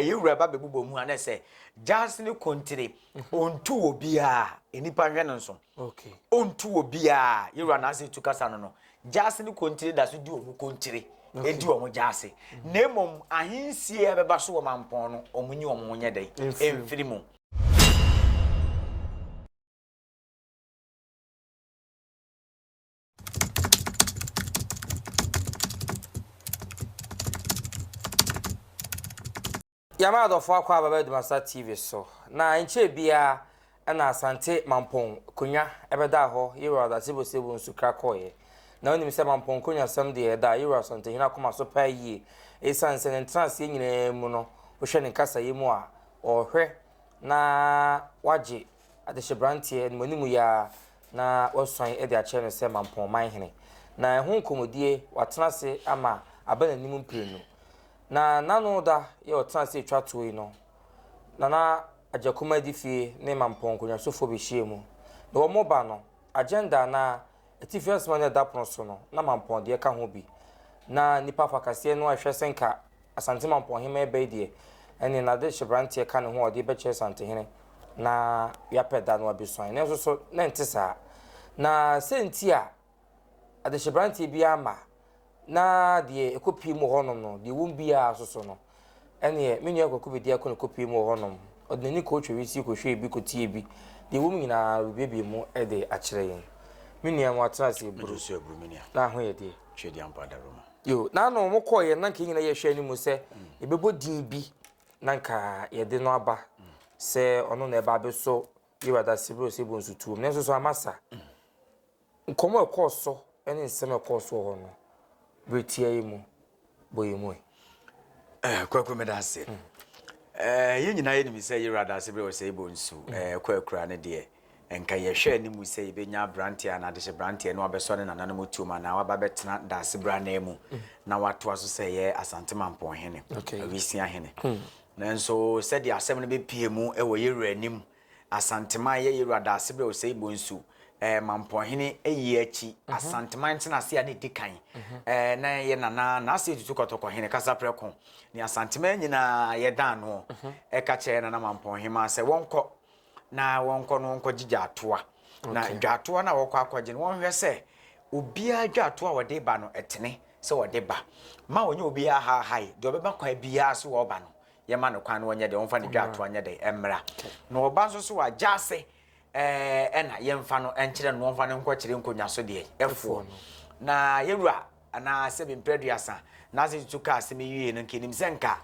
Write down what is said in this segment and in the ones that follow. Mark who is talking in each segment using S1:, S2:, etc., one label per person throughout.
S1: Ewura ba bebubo mu ana se jazz ni kontire ontu obia enipa hwe no so.
S2: Okay.
S1: Ontu obia ewura na ase tukasa no. Jazz ni kontire da so di omu kontire. Edi omu jazz. Nemom ahinsie ebeba so wo mampon no omunyi omu nye dai. Emfiri mu.
S2: Yamado for akwa baba ADUMASA TV so na enche bia na Asante Mampon kunya ebeda ho yiro da sebo nsu krakoye na onim se Mampon kunya sam de da yiro Asante hina koma so pa yi esanse ne trans nyina mu no wo hwe ne kasa yi mu a ohwe na waje adehye brantie ne monimu ya na wosan e de a che no se Mampon manhene na ehun komodie watena se ama abana nimu mprenu na nanu da ye otanse twato yi no na ajakuma di fie ne Mampon konya sofo be hie mu na wo moba no agenda na etifias man da proso no na Mampon de ka ho bi na nipa fakase no ahwe senka Asante Mamponhema ebe de ene na de hyebrantie ka ne ho ode be che Asante hene na ya peda no abesuan ne so na ntisa na senti a ade hyebrantie bi ama na de ekopi mu honom no de wumbia soso no ene menu akoko be de akon ekopi mu honom odani ko twwe si ko hwe bi ko tie bi de wum nyina bebie mu e de akire yen menu am atrase buru
S1: so aburu menia
S2: na ho ye de
S1: twedi ampa da roma
S2: yo na no mo koye na nka nyina ye hwe ani mu se ebebo din bi na nka ye de no aba se ono na eba be so yiwa da sibro sebo nsutu ne so amasa nkomo ekoso ene nsem ekoso ho no betie mu boyemu
S1: kwakwa medase yenyina ye ni se yira da se bre o se ibo nsu kwakura ne de enka ye hwe ni mu se ibenya brantia na de brantia no abeso ne nananom otuoma na waba betena da se bra na emu na wato aso se ye Asante Mamponhene awisia hene na nso se de asem no be pie mu e wo Ejurahene Asante man ye yira da se bre o se ibo nsu Mamponhene eyi achi Asante man tena se ane dikan na ye na ase tutu kotoko hene kasa preko ni Asante man nyina ye dan no e ka che na Mamponhema se wonko na wonko no wonko gija atoa na dwatoa na wokọ akwaje no wonhwe se obia dwatoa wode ba no etene se wode ba ma wonye obia ha hai de obeba kwa bia so wo ba no ye ma no kwan no wonye de wonfa ne dwatoa nye de emra no oba so so wa jase ena yemfa no enkire no wonfa ne nko kire nkonya so de efo na yewura ana se bimpreduasa na se tuka asem yiye no nkenim se nka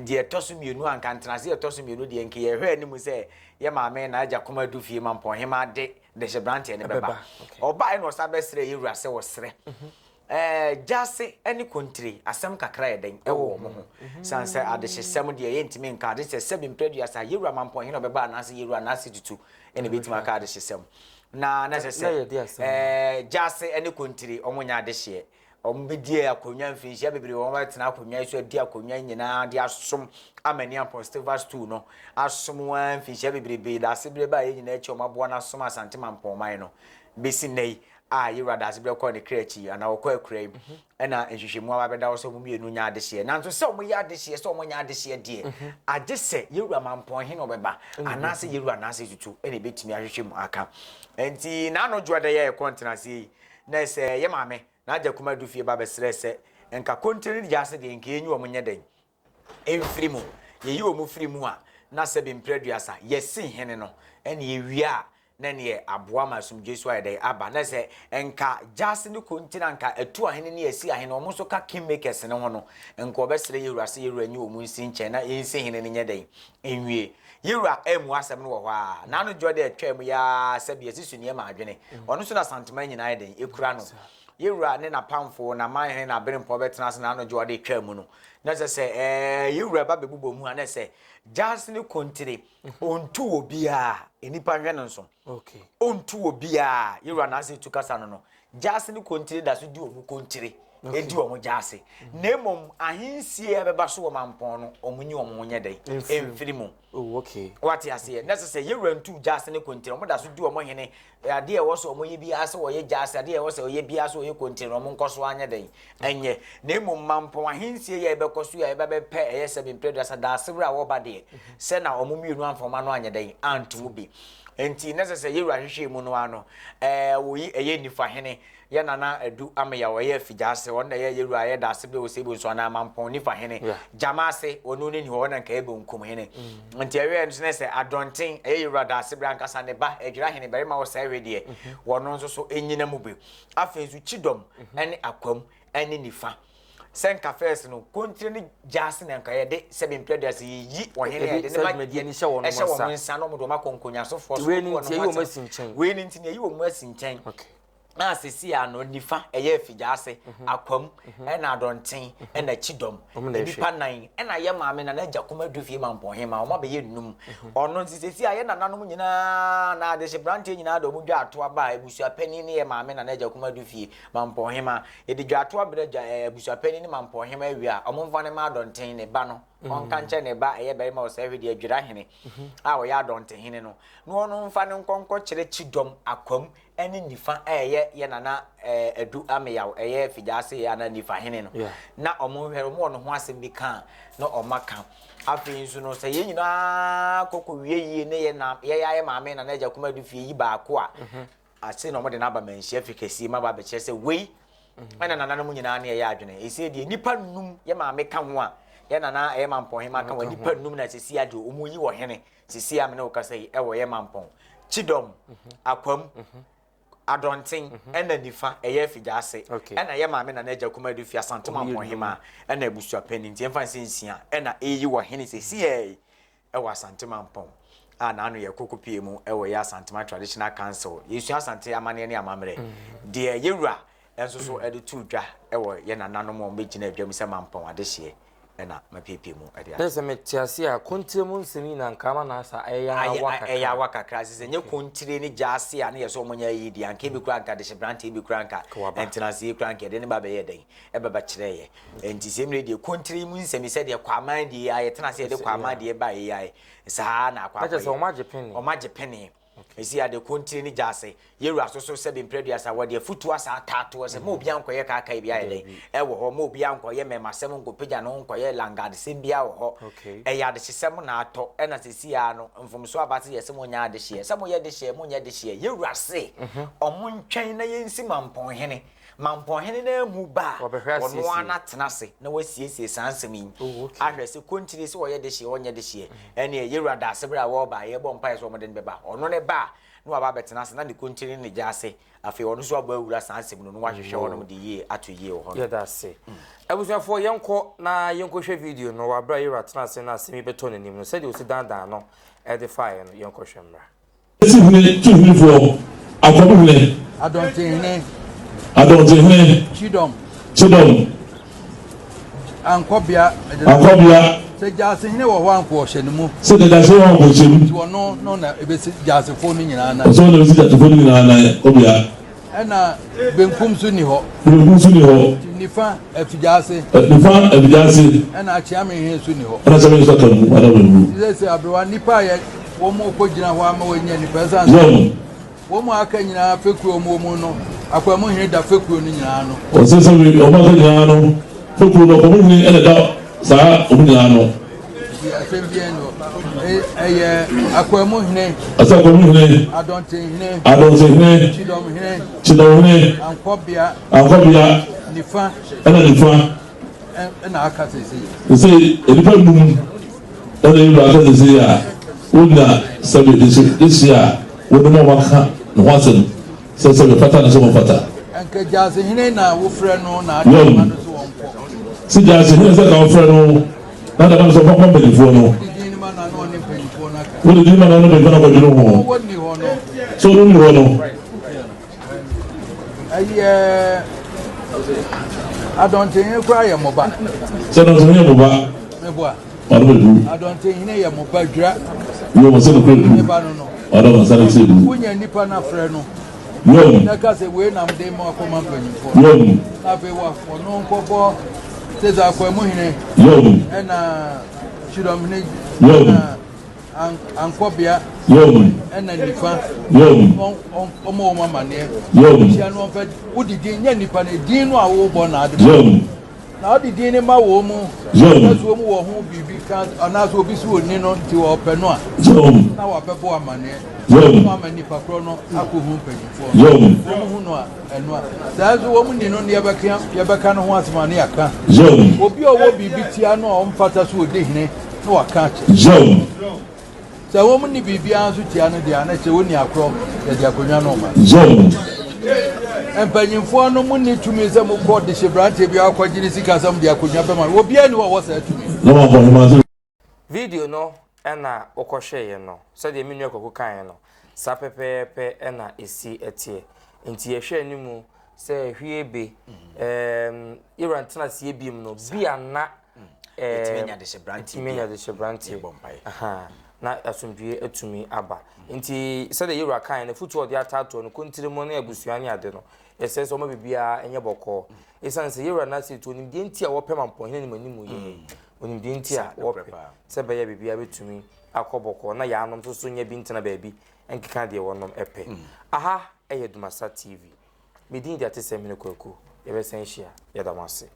S1: de tosu mienu anka ntenase de tosu mienu de nke ye hwe ni mu se ye maame na aja koma du fie Mamponhema de hyebrantie ne beba oba no sa besre yewura se wo sre jase any country asem kakra eden ewo mo ho sanse adehyesem de ye ntimi nka de se bimpreduasa yewura Mamponhene beba na se yewura na se tutu ene betima ka adehyesem na se jase any country omunya adehye ombedie akonya mfinhia bebre won watena akonya iso adi akonya nyina de asom amani apostle stew no asom wan mfinhia bebre da sebre ba ye nyina echi omabo na asom Asante Mamponman no besi nei a yewura da sebre ko ne krachi ana okọ akrai ena ehwehwemu ababeda wo so mu mienu nya adehye nanso se omoya adehye se omonya adehye die agese yewura Mamponhene obeba anase yewura anase tutu ene betimi ahwehwemu aka enti na no juada ye kontenase na se ye maame na aja kuma du fie ba besrese enka kontiri jase de enka enyu omunye den emfiri mu ye yi omu firi mu a na se bimpreduasa yesi hene no ene ye wia na ne aboa masum Jesu ayede aba na se enka jase ne kontiri anka etu ahene ne yesi ahene omo so ka kingmakers ne ho no enka obesre yewura se yewura nyu omu nsi nche na ensi hene ne nye den enwie yewura emu asem no wo ho a na no jode atwa mu ya se bi esisu ne ma adwene ono so na santema nyina ayede ekura no yewura ne na pamfo na manhene na berempo betena se na no jode twa mu no na se yewura ba bebubo mu na se jase ne kontiri ontu obia enipa hwe no nso ontu obia yewura na se tukasa no jase ne kontiri da so di omu kontiri edi omo jase nemom ahinsie ebeba so mampon no omunyi omo nye dai emfiri mu
S2: oh okay
S1: what you say necessary ye rentu jase ne kontiri omo da so di omo hene ade e wo so omo ye bia se wo ye jase ade e wo se wo ye bia so wo ye kontiri omo nkoso anya dai enye nemom mampon ahinsie ye ebekoso ya ebebe pe eye 7 predators da sebra wo ba de se na omo mienu anfoma no anya dai antu bi enti necessary ye rahwehwe mu no ano wo yi eye nifa hene ye nana adu ameya wo ye afijase won na ye yeru aye da sebe wo sebe so na mampon nifa hene jamase onu ni ho na nka ebe nkum hene nti ewe nso se adonten eye yeru da sebe ankasa ne ba Ejurahene bere ma wo sa ewe de wono nso so enyina mu be afensu chidom ene akwam ene nifa senka first no kontri ni jase na nka ye de 7 predators yi wo hene de ne ma
S2: media ni hye wo
S1: no nsa no mo do makonkonya so fo so
S2: we ni nti yi wo masinchen
S1: we ni nti yi wo masinchen
S2: okay
S1: na sisi ano nifa eye afijase akwam ena adonten ena chidom nipa nan ena ye maame na naja kuma dufie Mamponhema o ma be ye num ono sisi aye na nanom nyina na de brante nyina do mu dwa ato aba ebusua pani ne ye maame na naja kuma dufie Mamponhema e de dwa ato abreja ebusua pani ne Mamponhema awia omomfa ne ma adonten ne ba no onka nche ne ba eye bere ma o sa de Ejurahene a wo ya adonten hene no no ono mfa ne nkonko kire chidom akwam eni nifa ye nana adu ameyaw eye fijase ya na nifa hene no na omo hwere mo no ho asem bi kan na omaka afin su no se ye nyina kokko wieye ne ye na ye ya ye maame na naja kuma du fie yi ba ko a ase no mo de na ba manhia fikasi ma ba be kire se wei ana nana no nyina na ye adwene ese de nipa num ye maame ka ho a ye nana ye Mamponhema ka wa nipa num na sisi ade omo yi wo hene sisi amene o ka se e wo ye mampon chidom akwam adonten ena nifa eye afijase ena ye maame na naja kuma du fia Asante Mamponhema ena ebusua pani nti emfa nsia ena eyi wo hene sisi e wo Asante Mampon ana anu ye kokopie mu e wo ye Asante Traditional Council yesu Asante amane ne amamre de yewura enso so ede tu dwa e wo ye nananom o megina adwam se Mampon adehye ena mapipi mu ade
S2: pese metiase a kontire mu nsemi na nkama na asa
S1: eya waka krase se nye kontire ni jase a na yeso omonya yidi anka bi kura nka de brante bi kura nka entenase kura nka de ne ba be ye den e ba kire ye enti semre de kontire mu nsemi se de kwaman de ya yetenase de kwaman de ba ye ya sa na akwa
S2: pese o maje penny esi ade
S1: kontire ni jase yeru asoso 7 predators a wode futu asa tato se mo bia nkoye kaka bia ye den e wo ho mo bia nkoye memasem nkopija no nkoye langade sem bia wo ho e ya de hyesem na ato e na sesi ya no mfomso abate yesem onya de hye sem ye de hye mo nya de hye yeru ase omo ntwen na yensi Mamponhene na mu ba ono ana tenase na wasiesie sansem yi ahwese kontire se wo ye de hye onye de hye ene yeru adase bra wo ba ye bo mpa so mo de beba ono ne ba no aba betenase na de kontire ne jase afi ono so aba awura sansem no wahwehwe wono de ye ato ye wo ho
S2: ye da se abusuafo yenko na yenko hwe video no wa bra yeru atenase na asemi beto nanim no se de osi dandan no edify no yenko hwemra
S3: tuhuni fo akobuhune adontenhene
S4: chidom ankobia se jase hene wo ho anko hye nemu
S3: se de jase wo anko hye nemu
S4: wo no na ebesi jase fo ni nyina na
S3: so na ebesi jase fo ni nyina na obia
S4: ena benkum su ni ho nifa afijase ena achiame hene su ni ho
S3: ena chame so kamu ada wenu
S4: se abrewa nipa ye wo mo ko gina ho ama wenya ni pesa wo mo aka nyina fekuo mo no akwamu hene da fekuo ni nyina no
S3: o se o ma ka nyina no fekuo no ko mo ni ene da sa o nyina no
S4: ya fembien no eye akwamu hene adontenhene chidom hene ankobia nifa ena aka
S3: se edipa num ena yiba aka se ya wona sabe this year wona mo waka no wasen se be fata na so mo fata
S4: anke jase hene na wo frɛ no na adama no so wonko
S3: si jase hene se ka wo frɛ no na da so papa mbelifo no
S4: dini ma na no ne mpelifo na ka
S3: wo dini ma na no be kana ko dino ho
S4: woni ho no
S3: so no ni ho no
S4: aye adontenhene kura ye moba
S3: se no so ye moba
S4: meboa adontenhene ye moba dra
S3: yo mo se no kura
S4: ne ba no
S3: ada masala se du
S4: wonya nipa na frɛ no na ka se we na mde mo akoma mpanyimfo na be wa ono nkofo teza akwamuhene na Ejurahene na ankobia na nifa omo mamane tia no fa udidi nya nipa na din no awo bo na ade na odidi ni ma wo mu so mu wo ho bibi kan ana so obi su oni no ti wo pe no a na wa pe bo amane ma ma nipa kro no akohu mpanyimfo wo mu no a eno a da so wo mu ni no ne yebeka no ho asmane aka obi owo bibi tia no o mfata so odehine no aka che so wo mu ni bibi an so tia no dia na che woni akro ya dia konwa no ma empanyimfo no mu ni tumi ze mu ko de shebrante bi akwagiri sika sam dia konwa be ma obi ani wo sa tumi
S2: video no ena okohwe no so de menu akoko kan no sa pepepe ena esi etie nti ye hwe animu se hwie be iran tana sie biem no bia na etimenya de shebrante aha na asumdue atumi aba nti se de yura kan na futu ode atato no kontirimo na abusuane ade no ese so ma bibia enye boko esan se yura na se to nim de nti a wo pe Mamponhene ni manimu ye onim de nti a wo pe se be ya bibia betumi akoboko na ya anom so nya bi ntena baabi enkeka de wonom epe aha ADUMASA TV medin de atese mene kwaku ye be sen hia ye damase